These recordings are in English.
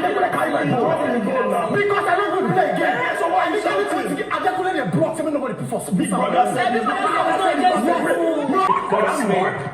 Because I don't play again. So why are you shouting? Adekunle brought him nobody before. Big brother said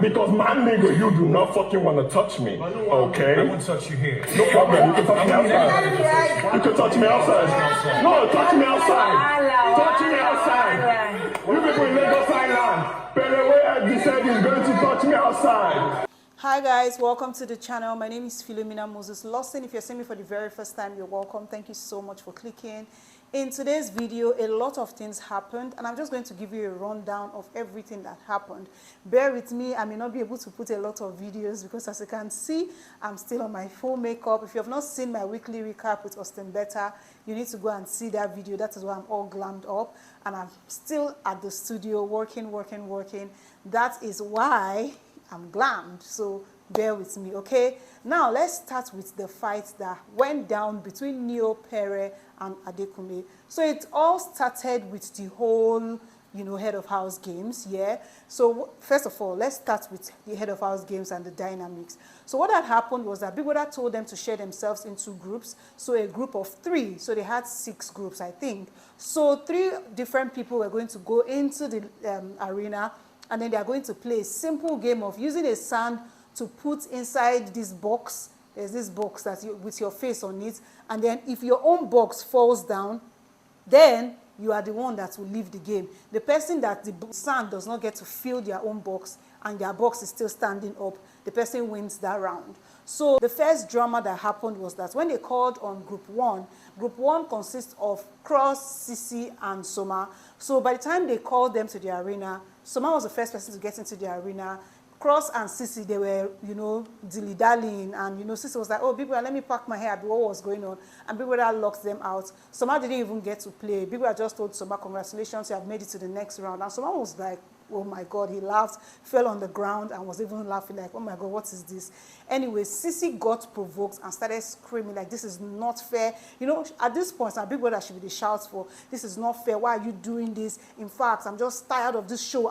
because my nigga, you do not fucking want to touch me. Okay? I won't touch you here. No problem. You can touch me outside. You can touch me outside. No, touch me outside. Touch me outside. You people in Lagos Island. Pere, where he said he's going to touch me outside. Hi guys, welcome to the channel. My name is Philomina Moses. Listen, if you're seeing me for the very first time, you're welcome. Thank you so much for clicking. In today's video, a lot of things happened, and I'm just going to give you a rundown of everything that happened. Bear with me, I may not be able to put a lot of videos because, as you can see, I'm still on my full makeup. If you have not seen my weekly recap with Bèät, you need to go and see that video. That is why I'm all glammed up, and I'm still at the studio working. That is why I'm glammed, so bear with me, okay? Now, let's start with the fight that went down between Pere and Adekunle. So it all started with the whole, head of house games, yeah? So first of all, let's start with the head of house games and the dynamics. So what had happened was that Bèät told them to share themselves into groups, so a group of 3. So they had 6 groups, I think. So 3 different people were going to go into the arena, and then they are going to play a simple game of using a sand to put inside this box. There's this box that's with your face on it. And then if your own box falls down, then you are the one that will leave the game. The person that the sand does not get to fill their own box and their box is still standing up, the person wins that round. So the first drama that happened was that when they called on group 1 consists of Cross, Sisi, and Soma. So by the time they called them to the arena, Soma was the first person to get into the arena. Cross and Sisi, they were, dilly-dallying, and, Sisi was like, oh, Bèät, let me pack my hair, what was going on? And Bèät locked them out. Soma didn't even get to play. Bèät just told Soma, congratulations, you have made it to the next round. And Soma was like, oh my God, he laughed, fell on the ground, and was even laughing like, oh my God, what is this? Anyway, Sisi got provoked and started screaming like, this is not fair. At this point, Bèät should be the shouts for, this is not fair, why are you doing this? In fact, I'm just tired of this show,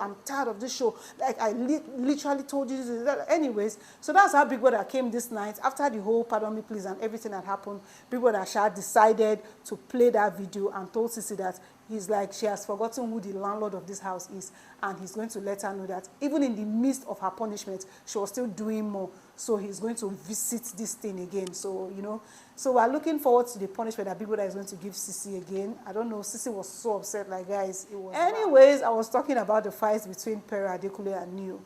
Like, I literally told you this. Anyways, so that's how Bèät came this night. After the whole pardon me please and everything that happened, Bèät decided to play that video and told Sisi that he's like, she has forgotten who the landlord of this house is, and he's going to let her know that even in the midst of her punishment, she was still doing more. So he's going to visit this thing again. So, so we're looking forward to the punishment that Bèät is going to give Sisi again. I don't know, Sisi was so upset, like, guys, it was. Anyways, I was talking about the fights between Pere, Adekunle, and Neo.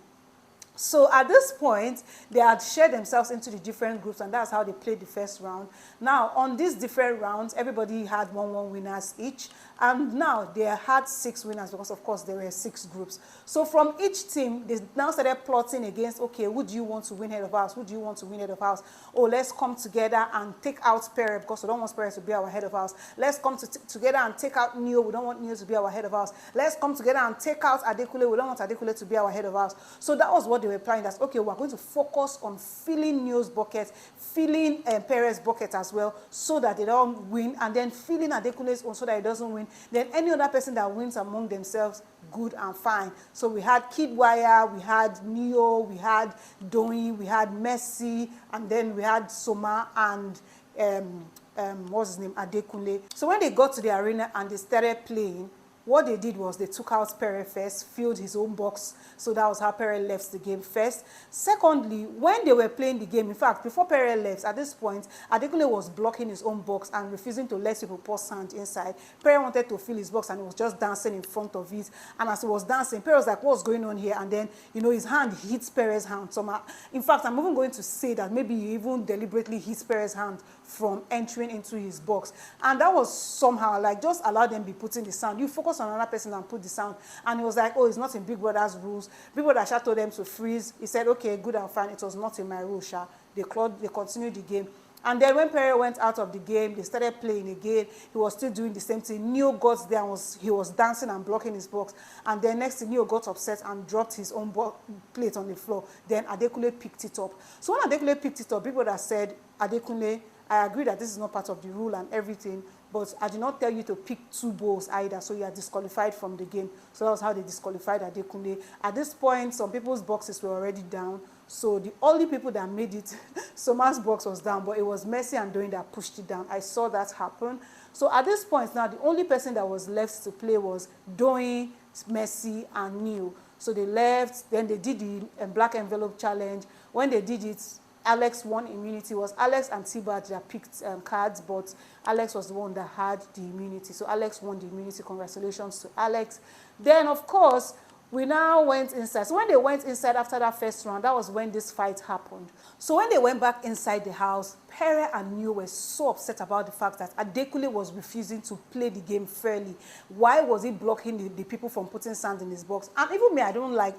So at this point, they had shared themselves into the different groups, and that's how they played the first round. Now, on these different rounds, everybody had 1 winners each, and now they had 6 winners because, of course, there were 6 groups. So from each team, they now started plotting against, okay, who do you want to win head of house? Who do you want to win head of house? Oh, let's come together and take out Pere because we don't want Pere to be our head of house. Let's come together and take out Neo. We don't want Neo to be our head of house. Let's come together and take out Adekunle. We don't want Adekunle to be our head of house. So that was what they were planning. That's okay, we're going to focus on filling Neo's bucket, filling Pere's bucket as well, so that they don't win, and then filling Adekunle's own so that he doesn't win. Then any other person that wins among themselves, good and fine. So we had Kidwire, we had Neo, we had Doyin, we had Messi, and then we had Soma and what's his name, Adekunle. So when they got to the arena and they started playing, what they did was they took out Pere first, filled his own box, so that was how Pere left the game first. Secondly, when they were playing the game, in fact, before Pere left, at this point, Adekunle was blocking his own box and refusing to let people pour sand inside. Pere wanted to fill his box and he was just dancing in front of it. And as he was dancing, Pere was like, what's going on here? And then, his hand hits Pere's hand. In fact, I'm even going to say that maybe he even deliberately hits Pere's hand from entering into his box. And that was somehow like, just allow them be putting the sound. You focus on another person and put the sound. And he was like, oh, it's not in Big Brother's rules. Big Brother Sha told them to freeze. He said, okay, good and fine. It was not in my rules, Sha. They continued the game. And then when Pere went out of the game, they started playing again. He was still doing the same thing. Neo got there and he was dancing and blocking his box. And then next thing, Neo got upset and dropped his own plate on the floor. Then Adekunle picked it up. So when Adekunle picked it up, people that said, Adekunle, I agree that this is not part of the rule and everything, but I did not tell you to pick 2 bowls either, so you are disqualified from the game. So that was how they disqualified Adekunle. At this point, some people's boxes were already down, So the only people that made it, Soma's box was down, but it was Mercy and Doyin that pushed it down. I saw that happen. So at this point now, the only person that was left to play was Doyin, Mercy, and Neil. So they left, then they did the black envelope challenge. When they did it, Alex won immunity. It was Alex and T-Bad that picked cards, but Alex was the one that had the immunity. So Alex won the immunity. Congratulations to Alex. Then, of course, we now went inside. So when they went inside after that first round, that was when this fight happened. So when they went back inside the house, Pere and Neil were so upset about the fact that Adekunle was refusing to play the game fairly. Why was he blocking the people from putting sand in his box? And even me, I didn't like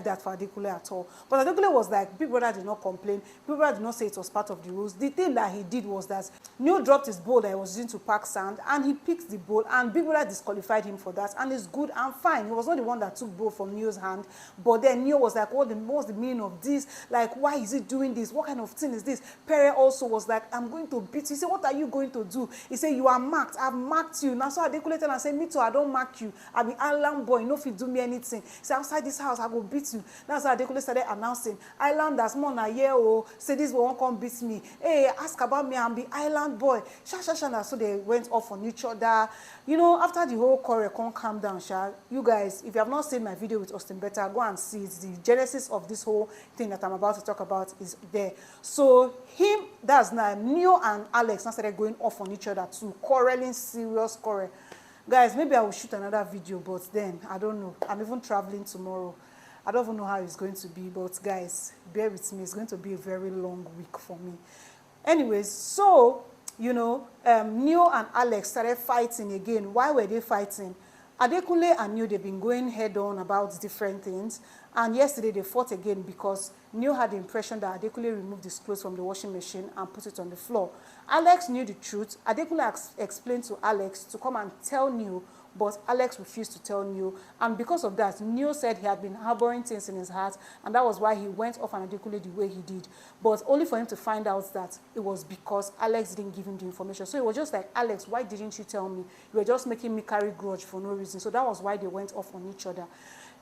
that for Adekunle at all. But Adekunle was like, Big Brother did not complain. Big Brother did not say it was part of the rules. The thing that he did was that Neil dropped his bowl that he was using to pack sand, and he picked the bowl, and Big Brother disqualified him for that, and it's good and fine. He was not the one that took bowl from Neil's hand, but then Neil was like, what's the meaning of this? Like, why is he doing this? What kind of thing is this? Pere also was like, I'm going to beat you. He said, what are you going to do? He said, you are marked. I've marked you. Now, so Adekunle tell and say, me too, I don't mark you. I be island boy. You know if you do me anything. He said, outside this house, I will beat you. That's how Adekunle started announcing, islanders, more na yeah, oh, say this will won't come beat me. Hey, ask about me, I'm the island boy. Sha. So they went off on each other. You know, after the whole quarrel, come calm down, Sha. You guys, if you have not seen my video with Austin Bèät, go and see it. The genesis of this whole thing that I'm about to talk about is there. So that's now Neil and Alex now started going off on each other too, quarreling, serious quarrel. Guys, maybe I will shoot another video, but then I don't know. I'm even traveling tomorrow. I don't even know how it's going to be, but guys, bear with me. It's going to be a very long week for me. Anyways, so you know, Neil and Alex started fighting again. Why were they fighting? Adekunle and Neil, they've been going head-on about different things. And yesterday they fought again because Neil had the impression that Adekunle removed his clothes from the washing machine and put it on the floor. Alex knew the truth. Adekunle explained to Alex to come and tell Neil, but Alex refused to tell Neil. And because of that, Neil said he had been harboring things in his heart, and that was why he went off on Adekunle the way he did. But only for him to find out that it was because Alex didn't give him the information. So it was just like, Alex, why didn't you tell me? You were just making me carry grudge for no reason. So that was why they went off on each other.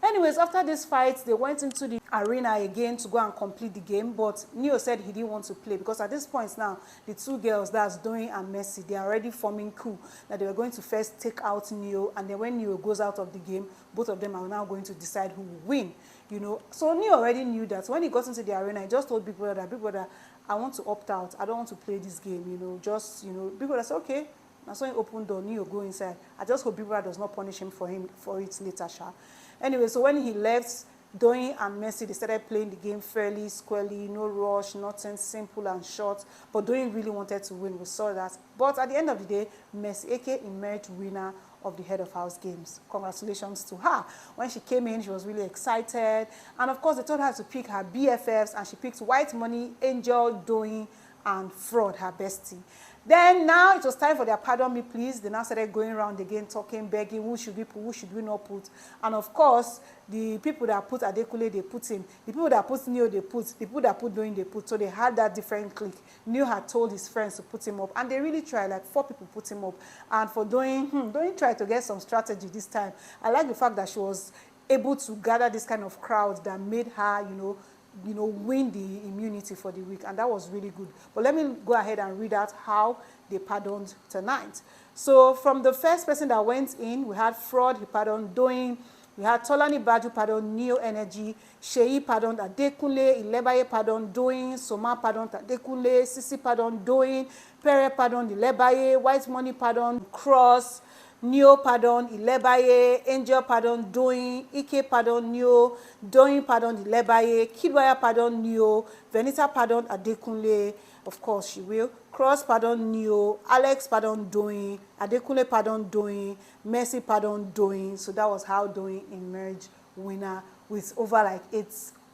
Anyways, after this fight, they went into the arena again to go and complete the game, but Neil said he didn't want to play because at this point now, the two girls, that's Doyin and Mercy, they are already forming coup that they were going to first take out Neil, and then when Neil goes out of the game, both of them are now going to decide who will win, you know. So Neil already knew that. So when he got into the arena, he just told Big Brother, Big Brother, I want to opt out. I don't want to play this game, you know, just, you know. Big Brother said, okay. Now so he opened the door, Neil go inside. I just hope Big Brother does not punish him for it later, Sha. Anyway, so when he left, Doyin and Mercy, they started playing the game fairly, squarely, no rush, nothing, simple and short. But Doyin really wanted to win, we saw that. But at the end of the day, Mercy, aka emerged winner of the Head of House Games. Congratulations to her. When she came in, she was really excited. And of course, they told her to pick her BFFs, and she picked White Money, Angel, Doyin, and Fraud, her bestie. Then now it was time for their pardon me please. They now started going around again, talking, begging, who should we put, who should we not put. And of course, the people that put Adekunle, they put him. The people that put Neil, they put. The people that put Doyin, they put. So they had that different clique. Neil had told his friends to put him up. And they really tried, like 4 people put him up. And for Doyin, Doyin tried to get some strategy this time. I like the fact that she was able to gather this kind of crowd that made her, you know, win the immunity for the week, and that was really good. But let me go ahead and read out how they pardoned tonight. So from the first person that went in, we had Fraud, he pardoned Doyin. We had Tolani Baju pardoned Neo Energy. Sheyi pardoned Adekunle. Ilebaye pardoned Doyin. Soma pardoned Adekunle. Sisi pardoned Doyin. Pere pardoned Ilebaye. White Money pardoned Cross. Neo pardon Ilebaye, Angel pardon Doyin, Ike pardon Neo, Doyin pardon Ilebaye, Kidwaya pardon Neo, Venita pardon Adekunle, of course she will, Cross pardon Neo, Alex pardon Doyin, Adekunle pardon Doyin, Mercy pardon Doyin. So that was how Doyin emerged winner with over like 8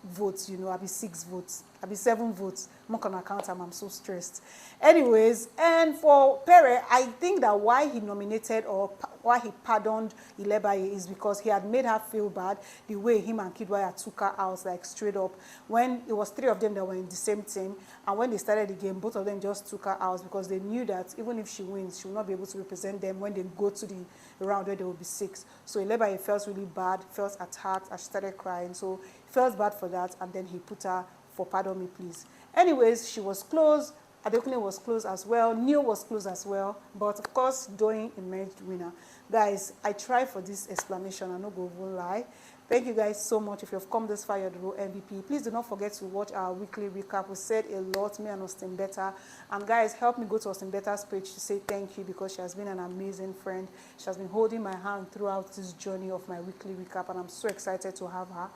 votes, you know, I'll be 6 votes, I'll be 7 votes. I'm not gonna count them, I'm so stressed. Anyways, and for Pere, I think that why he nominated or why he pardoned Ilebaye is because he had made her feel bad the way him and Kidwaya took her out, like straight up. When it was 3 of them that were in the same team, and when they started the game, both of them just took her out because they knew that even if she wins, she will not be able to represent them when they go to the round where there will be 6. So Ilebaye felt really bad, felt attacked, and she started crying. So felt bad for that, and then he put her for Pardon Me Please. Anyways, she was close. Adekunle was close as well. Neil was close as well. But of course, Doyin emerged winner. Guys, I try for this explanation. I no go lie. Thank you guys so much. If you've come this far, you're the real MVP. Please do not forget to watch our weekly recap. We said a lot, me and Austin Bèät. And guys, help me go to Austin Bèät's page to say thank you, because she has been an amazing friend. She has been holding my hand throughout this journey of my weekly recap, and I'm so excited to have her.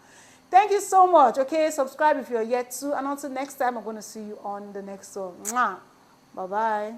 Thank you so much. Okay, subscribe if you're yet to. And until next time, I'm going to see you on the next one. Bye-bye.